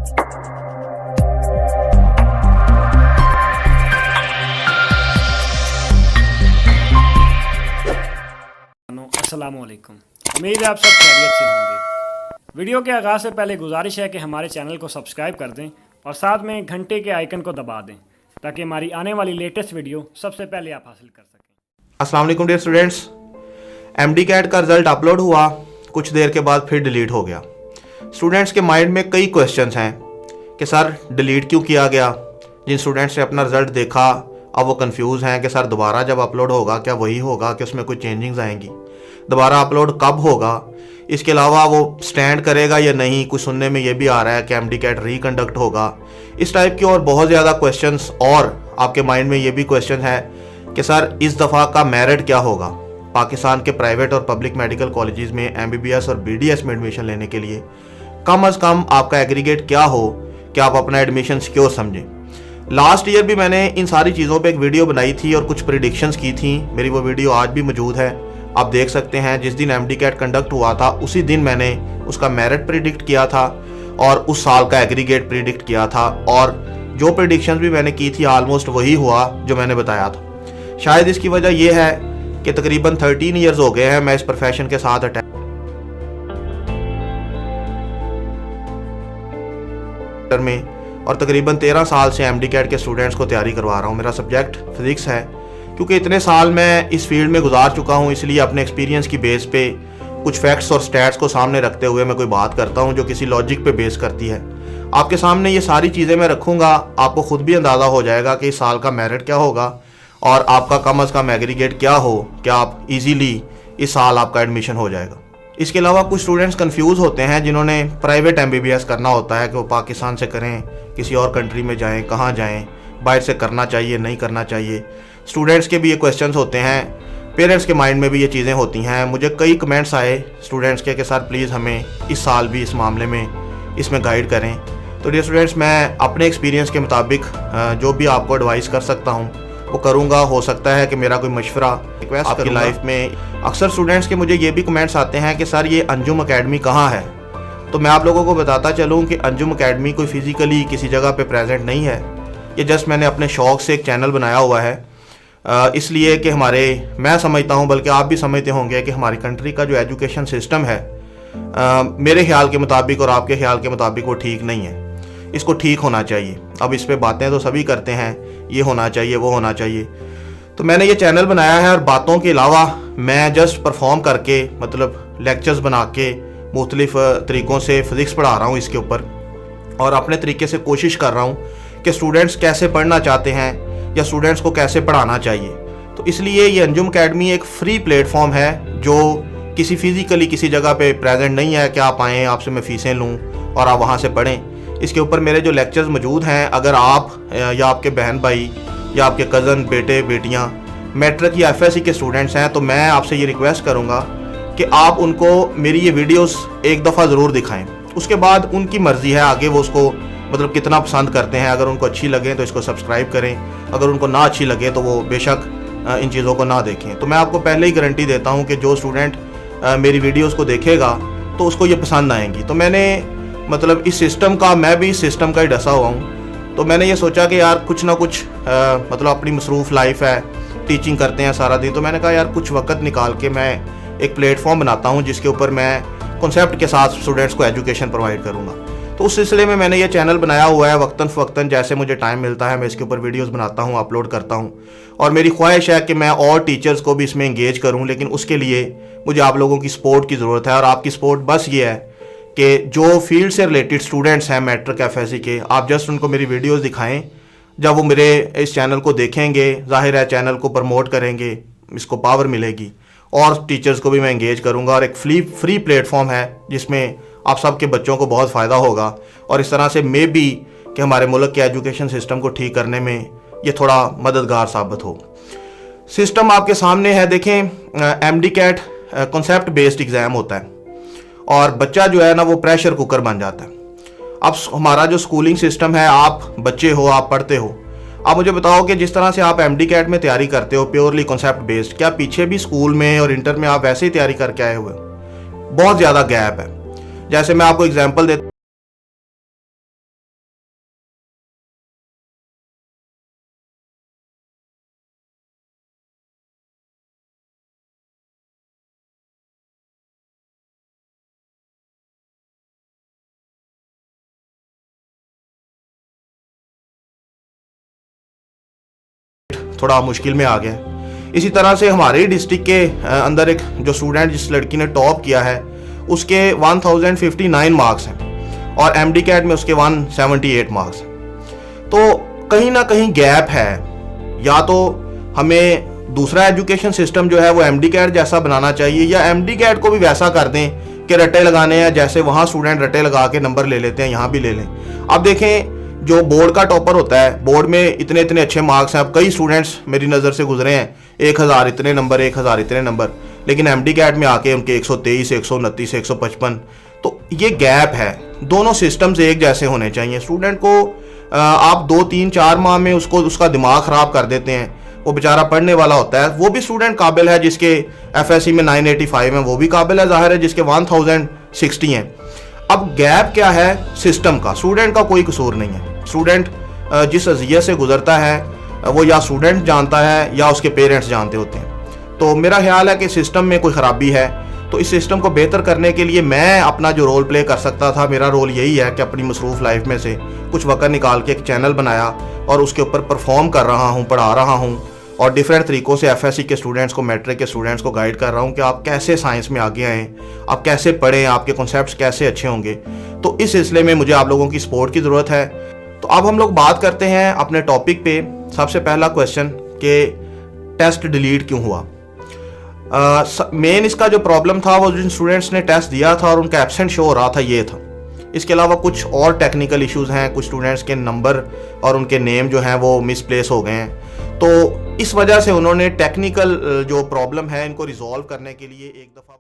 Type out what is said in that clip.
अस्सलामुअलैकुम। उम्मीद है आप सब खैरियत से होंगे। वीडियो के आगाज़ से पहले गुजारिश है कि हमारे चैनल को सब्सक्राइब कर दें और साथ में घंटे के आइकन को दबा दें ताकि हमारी आने वाली लेटेस्ट वीडियो सबसे पहले आप हासिल कर सकें। अस्सलाम वालेकुम डियर स्टूडेंट्स, एमडी कैट का रिज़ल्ट अपलोड हुआ, कुछ देर के बाद फिर डिलीट हो गया। स्टूडेंट्स के माइंड में कई क्वेश्चंस हैं कि सर डिलीट क्यों किया गया। जिन स्टूडेंट्स ने अपना रिज़ल्ट देखा अब वो कंफ्यूज हैं कि सर दोबारा जब अपलोड होगा क्या वही होगा कि उसमें कोई चेंजिंग्स आएंगी, दोबारा अपलोड कब होगा, इसके अलावा वो स्टैंड करेगा या नहीं। कुछ सुनने में ये भी आ रहा है कि एमडी कैट रिकंडक्ट होगा। इस टाइप की और बहुत ज़्यादा क्वेश्चंस, और आपके माइंड में ये भी क्वेश्चन है कि सर इस दफ़ा का मेरिट क्या होगा। पाकिस्तान के प्राइवेट और पब्लिक मेडिकल कॉलेजेस में एमबीबीएस और बीडीएस में एडमिशन लेने के लिए कम अज़ कम आपका एग्रीगेट क्या हो कि आप अपना एडमिशन सिक्योर समझें। लास्ट ईयर भी मैंने इन सारी चीज़ों पे एक वीडियो बनाई थी और कुछ प्रिडिक्शंस की थी। मेरी वो वीडियो आज भी मौजूद है, आप देख सकते हैं। जिस दिन एमडी कैट कंडक्ट हुआ था उसी दिन मैंने उसका मेरिट प्रिडिक्ट किया था और उस साल का एग्रीगेट प्रिडिक्ट किया था, और जो प्रिडिक्शंस भी मैंने की थी ऑलमोस्ट वही हुआ जो मैंने बताया था। शायद इसकी वजह यह है कि तकरीबन 13 ईयर्स हो गए हैं मैं इस प्रोफेशन के साथ अटैच में, और तकरीबन 13 साल से एमडी कैट के स्टूडेंट्स को तैयारी करवा रहा हूँ। मेरा सब्जेक्ट फिजिक्स है। क्योंकि इतने साल मैं इस फील्ड में गुजार चुका हूँ, इसलिए अपने एक्सपीरियंस की बेस पे कुछ फैक्ट्स और स्टैट्स को सामने रखते हुए मैं कोई बात करता हूँ जो किसी लॉजिक पे बेस करती है। आपके सामने ये सारी चीज़ें मैं रखूँगा, आपको खुद भी अंदाज़ा हो जाएगा कि इस साल का मेरिट क्या होगा और आपका कम अज़ कम एग्रीगेट क्या हो, क्या आप इजीली इस साल आपका एडमिशन हो जाएगा। इसके अलावा कुछ स्टूडेंट्स कंफ्यूज होते हैं जिन्होंने प्राइवेट एमबीबीएस करना होता है कि वो पाकिस्तान से करें, किसी और कंट्री में जाएं, कहाँ जाएं, बाहर से करना चाहिए नहीं करना चाहिए। स्टूडेंट्स के भी ये क्वेश्चंस होते हैं, पेरेंट्स के माइंड में भी ये चीज़ें होती हैं। मुझे कई कमेंट्स आए स्टूडेंट्स के कि सर प्लीज़ हमें इस साल भी इस मामले में इसमें गाइड करें। तो डियर स्टूडेंट्स, मैं अपने एक्सपीरियंस के मुताबिक जो भी आपको एडवाइस कर सकता हूँ वो करूँगा। हो सकता है कि मेरा कोई मशवरा रिक्वेस्ट आपकी लाइफ में। अक्सर स्टूडेंट्स के मुझे ये भी कमेंट्स आते हैं कि सर ये अंजुम अकेडमी कहाँ है। तो मैं आप लोगों को बताता चलूँ कि अंजुम अकेडमी कोई फिज़िकली किसी जगह पे प्रेजेंट नहीं है। ये जस्ट मैंने अपने शौक़ से एक चैनल बनाया हुआ है, इसलिए कि मैं समझता हूँ, बल्कि आप भी समझते होंगे कि हमारी कंट्री का जो एजुकेशन सिस्टम है मेरे ख्याल के मुताबिक और आपके ख्याल के मुताबिक वो ठीक नहीं है। इसको ठीक होना चाहिए। अब इस पे बातें तो सभी करते हैं, ये होना चाहिए वो होना चाहिए। तो मैंने ये चैनल बनाया है और बातों के अलावा मैं जस्ट परफॉर्म करके, मतलब लेक्चर्स बना के मुख्तलिफ तरीक़ों से फ़िज़िक्स पढ़ा रहा हूँ इसके ऊपर, और अपने तरीके से कोशिश कर रहा हूँ कि स्टूडेंट्स कैसे पढ़ना चाहते हैं या स्टूडेंट्स को कैसे पढ़ाना चाहिए। तो इसलिए ये अंजुम अकेडमी एक फ्री प्लेटफॉर्म है जो किसी फिज़िकली किसी जगह पे प्रेजेंट नहीं है कि आप आएँ, आपसे मैं फ़ीसें लूँ और आप वहाँ से पढ़ें। इसके ऊपर मेरे जो लेक्चर्स मौजूद हैं, अगर आप या आपके बहन भाई या आपके कज़न, बेटे बेटियाँ मैट्रिक या एफएससी के स्टूडेंट्स हैं, तो मैं आपसे ये रिक्वेस्ट करूँगा कि आप उनको मेरी ये वीडियोस एक दफ़ा ज़रूर दिखाएं। उसके बाद उनकी मर्ज़ी है आगे वो उसको मतलब कितना पसंद करते हैं। अगर उनको अच्छी लगे तो इसको सब्सक्राइब करें, अगर उनको ना अच्छी लगे तो वो बेशक इन चीज़ों को ना देखें। तो मैं आपको पहले ही गारंटी देता हूँ कि जो स्टूडेंट मेरी वीडियोज़ को देखेगा तो उसको ये पसंद आएंगी। तो मैंने मतलब इस सिस्टम का, मैं भी इस सिस्टम का ही डसा हुआ हूँ। तो मैंने ये सोचा कि यार कुछ ना कुछ मतलब अपनी मसरूफ़ लाइफ है, टीचिंग करते हैं सारा दिन, तो मैंने कहा यार कुछ वक्त निकाल के मैं एक प्लेटफॉर्म बनाता हूँ जिसके ऊपर मैं कॉन्सेप्ट के साथ स्टूडेंट्स को एजुकेशन प्रोवाइड करूँगा। तो उस सिलसिले में मैंने ये चैनल बनाया हुआ है। वक्तन फ़वक्तन जैसे मुझे टाइम मिलता है मैं इसके ऊपर वीडियोस बनाता हूँ, अपलोड करता हूँ, और मेरी ख्वाहिश है कि मैं और टीचर्स को भी इसमें इंगेज करूँ। लेकिन उसके लिए मुझे आप लोगों की सपोर्ट की ज़रूरत है, और आपकी सपोर्ट बस ये है कि जो फील्ड से रिलेटेड स्टूडेंट्स हैं मैट्रिक एफएससी के, आप जस्ट उनको मेरी वीडियोज़ दिखाएँ। जब वो मेरे इस चैनल को देखेंगे, जाहिर है चैनल को प्रमोट करेंगे, इसको पावर मिलेगी, और टीचर्स को भी मैं इंगेज करूँगा। और एक फ्री प्लेटफॉर्म है जिसमें आप सबके बच्चों को बहुत फ़ायदा होगा, और इस तरह से मे भी कि हमारे मुल्क के एजुकेशन सिस्टम को ठीक करने में ये थोड़ा मददगार साबित हो। सिस्टम आपके सामने है, देखें MD CAT concept based exam होता है, और बच्चा जो है ना वो प्रेशर कुकर बन जाता है। अब हमारा जो स्कूलिंग सिस्टम है, आप बच्चे हो, आप पढ़ते हो, आप मुझे बताओ कि जिस तरह से आप एमडी कैट में तैयारी करते हो प्योरली कॉन्सेप्ट बेस्ड, क्या पीछे भी स्कूल में और इंटर में आप वैसे ही तैयारी करके आए हुए? बहुत ज़्यादा गैप है। जैसे मैं आपको एग्जांपल देता थोड़ा मुश्किल में आ गया है। इसी तरह से हमारे ही डिस्ट्रिक्ट के अंदर एक जो स्टूडेंट जिस लड़की ने टॉप किया है उसके 1059 मार्क्स हैं और एमडी कैट में उसके 178 मार्क्स हैं। तो कहीं ना कहीं गैप है, या तो हमें दूसरा एजुकेशन सिस्टम जो है वो एमडी कैट जैसा बनाना चाहिए, या एमडी कैट को भी वैसा कर दें कि रट्टे लगाने हैं, जैसे वहाँ स्टूडेंट रट्टे लगा के नंबर ले लेते हैं यहाँ भी ले लें। अब देखें जो बोर्ड का टॉपर होता है, बोर्ड में इतने इतने अच्छे मार्क्स हैं, अब कई स्टूडेंट्स मेरी नज़र से गुजरे हैं 1000 इतने नंबर 1000 इतने नंबर, लेकिन एमडी कैट में आके उनके 123 129 155। तो ये गैप है, दोनों सिस्टम्स एक जैसे होने चाहिए। स्टूडेंट को आप 2 3 4 माह में उसका दिमाग ख़राब कर देते हैं, वो बेचारा पढ़ने वाला होता है। वो भी स्टूडेंट काबिल है जिसके एफएससी में 985 हैं, वो भी काबिल है, जाहिर है जिसके 1060 हैं। अब गैप क्या है सिस्टम का, स्टूडेंट का कोई कसूर नहीं है। स्टूडेंट जिस अज़ियत से गुजरता है वो या स्टूडेंट जानता है या उसके पेरेंट्स जानते होते हैं। तो मेरा ख्याल है कि सिस्टम में कोई ख़राबी है, तो इस सिस्टम को बेहतर करने के लिए मैं अपना जो रोल प्ले कर सकता था, मेरा रोल यही है कि अपनी मसरूफ़ लाइफ में से कुछ वक्त निकाल के एक चैनल बनाया और उसके ऊपर परफॉर्म कर रहा हूँ, पढ़ा रहा हूँ और डिफरेंट तरीक़ों से एफएससी के स्टूडेंट्स को, मैट्रिक के स्टूडेंट्स को गाइड कर रहा हूँ कि आप कैसे साइंस में आगे आएँ, आप कैसे पढ़ें, आपके कॉन्सेप्ट्स कैसे अच्छे होंगे। तो इस सिलसिले में मुझे आप लोगों की सपोर्ट की ज़रूरत है। तो अब हम लोग बात करते हैं अपने टॉपिक पे। सबसे पहला क्वेश्चन कि टेस्ट डिलीट क्यों हुआ। मेन इसका जो प्रॉब्लम था वो जिन स्टूडेंट्स ने टेस्ट दिया था और उनका एब्सेंट शो हो रहा था ये था। इसके अलावा कुछ और टेक्निकल इश्यूज़ हैं, कुछ स्टूडेंट्स के नंबर और उनके नेम जो हैं वो मिसप्लेस हो गए हैं। तो इस वजह से उन्होंने टेक्निकल जो प्रॉब्लम है इनको रिजॉल्व करने के लिए एक दफ़ा